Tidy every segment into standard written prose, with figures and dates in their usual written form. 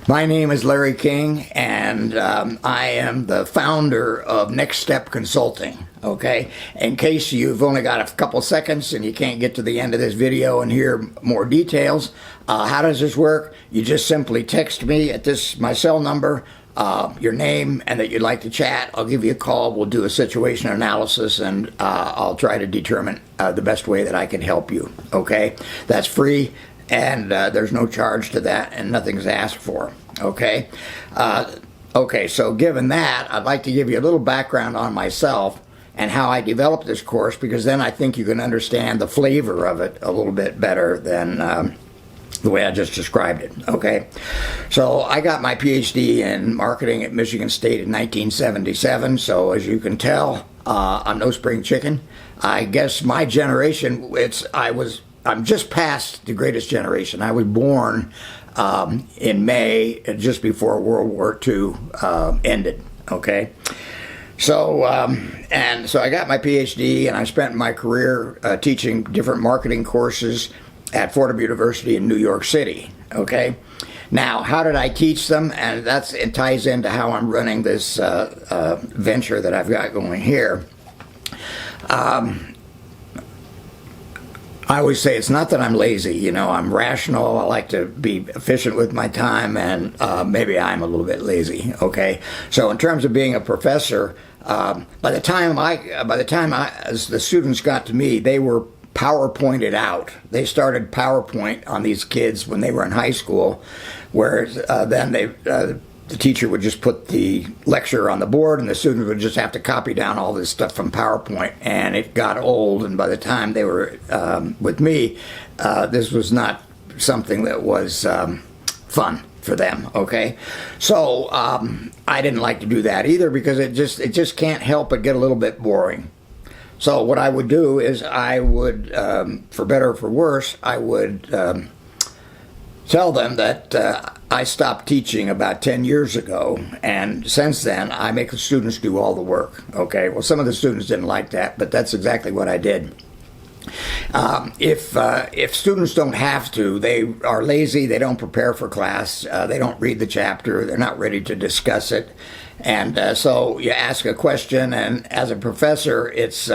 My name is Larry King, and I am the founder of Next Step Consulting. Okay, in case you've only got a couple seconds and you can't get to the end of this video and hear more details, how does this work? You just simply text me at my cell number, your name, and that you'd like to chat. I'll give you a call. We'll do a situation analysis, and I'll try to determine the best way that I can help you. Okay, that's free. And there's no charge to that, and nothing's asked for, okay? Okay, so given that, I'd like to give you a little background on myself and how I developed this course, because then I think you can understand the flavor of it a little bit better than the way I just described it, okay? So I got my PhD in marketing at Michigan State in 1977, so as you can tell, I'm no spring chicken. I guess my generation, I'm just past the greatest generation. I was born in May, just before World War II ended, okay? So, so I got my PhD, and I spent my career teaching different marketing courses at Fordham University in New York City, okay? Now, how did I teach them? And it ties into how I'm running this venture that I've got going here. I always say it's not that I'm lazy, I'm rational. I like to be efficient with my time, and maybe I'm a little bit lazy, okay? So in terms of being a professor, by the time the students got to me, they were PowerPointed out. They started PowerPoint on these kids when they were in high school, whereas then the teacher would just put the lecture on the board, and the students would just have to copy down all this stuff from PowerPoint, and it got old, and by the time they were with me, this was not something that was fun for them, okay? So I didn't like to do that either, because it just can't help but get a little bit boring. So what I would do is I would, for better or for worse, I would tell them that I stopped teaching about 10 years ago, and since then I make the students do all the work, okay? Well, some of the students didn't like that, but that's exactly what I did. If students don't have to, they are lazy, they don't prepare for class, they don't read the chapter, they're not ready to discuss it, and so you ask a question, and as a professor, it's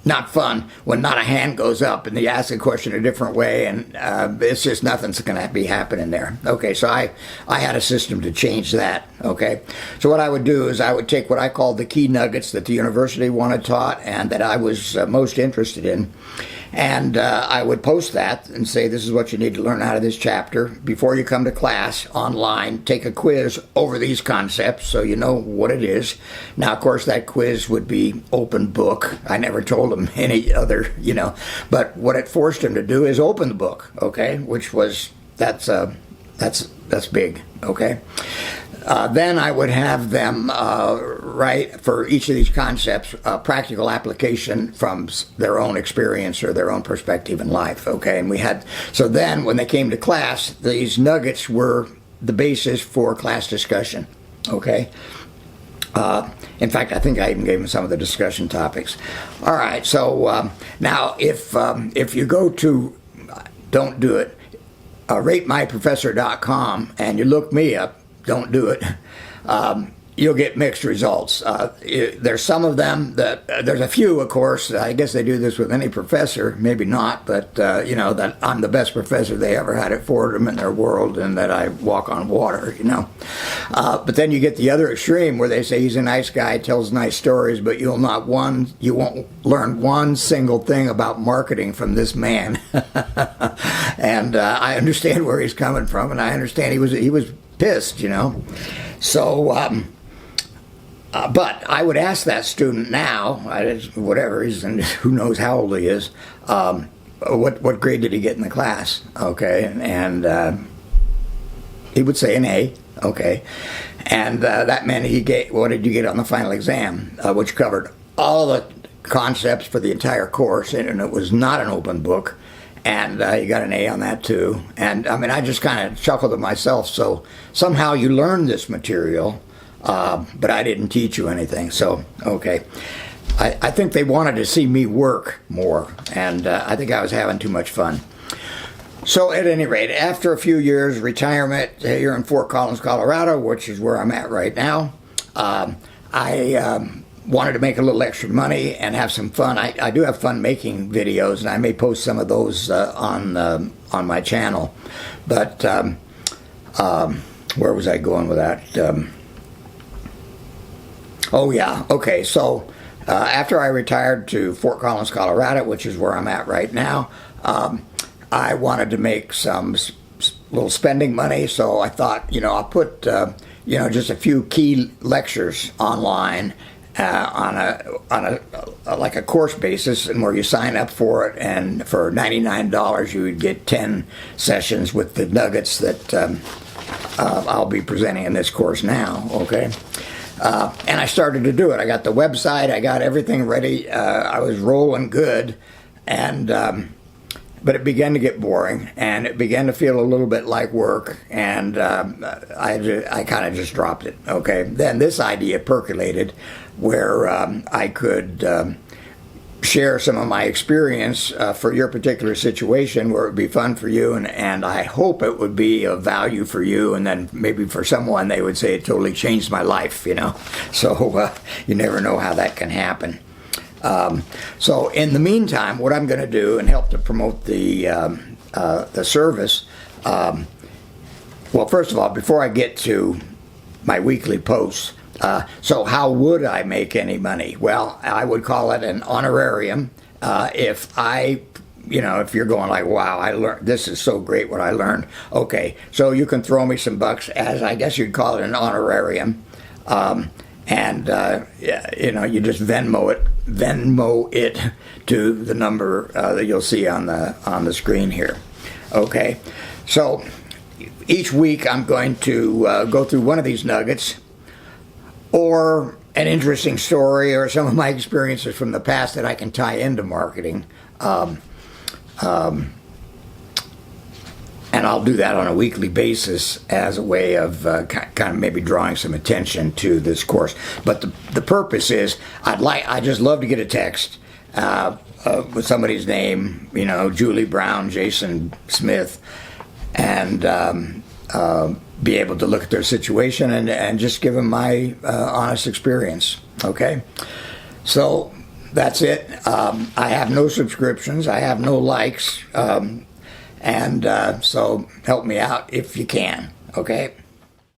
not fun when not a hand goes up and you ask a question a different way, and it's just nothing's going to be happening there. Okay, so I had a system to change that, okay? So what I would do is I would take what I called the key nuggets that the university wanted taught and that I was most interested in, and I would post that and say, this is what you need to learn out of this chapter. Before you come to class online, take a quiz over these concepts so you know what it is. Now, of course, that quiz would be open book. I never told them any other, but what it forced them to do is open the book, okay, which was, that's big, okay? Then I would have them write for each of these concepts a practical application from their own experience or their own perspective in life, okay? And so then when they came to class, these nuggets were the basis for class discussion, okay? In fact, I think I even gave them some of the discussion topics. All right, so now if you go to, don't do it, ratemyprofessor.com and you look me up, don't do it, you'll get mixed results. There's some of them there's a few, of course, I guess they do this with any professor, maybe not, but that I'm the best professor they ever had at Fordham in their world, and that I walk on water, But then you get the other extreme where they say he's a nice guy, tells nice stories, but you won't learn one single thing about marketing from this man. And I understand where he's coming from, and I understand he was pissed, So, but I would ask that student now, whatever who knows how old he is, what grade did he get in the class, okay? And he would say an A, okay? And that meant what did you get on the final exam, which covered all the concepts for the entire course, and it was not an open book. And you got an A on that too. And I just kind of chuckled to myself. So somehow you learned this material, but I didn't teach you anything. So, okay. I think they wanted to see me work more, and I think I was having too much fun. So at any rate, after a few years retirement here in Fort Collins, Colorado, which is where I'm at right now, I wanted to make a little extra money and have some fun. I do have fun making videos, and I may post some of those on my channel. But where was I going with that? Oh yeah, okay. So after I retired to Fort Collins, Colorado, which is where I'm at right now, I wanted to make some little spending money. So I thought, I'll put just a few key lectures online on a like a course basis, and where you sign up for it, and for $99 you would get 10 sessions with the nuggets that I'll be presenting in this course now. Okay. And I started to do it. I got the website, I got everything ready, I was rolling good, and but it began to get boring, and it began to feel a little bit like work, and I kind of just dropped it. Okay, then this idea percolated, where I could share some of my experience for your particular situation, where it would be fun for you, and I hope it would be of value for you, and then maybe for someone they would say it totally changed my life, So you never know how that can happen. So in the meantime, what I'm going to do, and help to promote the service, well, first of all, before I get to my weekly posts, so how would I make any money? Well, I would call it an honorarium. If you're going like, wow, I learned, this is so great what I learned. Okay, so you can throw me some bucks, as I guess you'd call it an honorarium. And you just Venmo it to the number that you'll see on the screen here. Okay, so each week I'm going to go through one of these nuggets, or an interesting story, or some of my experiences from the past that I can tie into marketing. And I'll do that on a weekly basis as a way of kind of maybe drawing some attention to this course. But the purpose is, I just love to get a text with somebody's name, Julie Brown, Jason Smith, and be able to look at their situation and just give them my honest experience. Okay, so that's it. I have no subscriptions. I have no likes. And so help me out if you can, okay?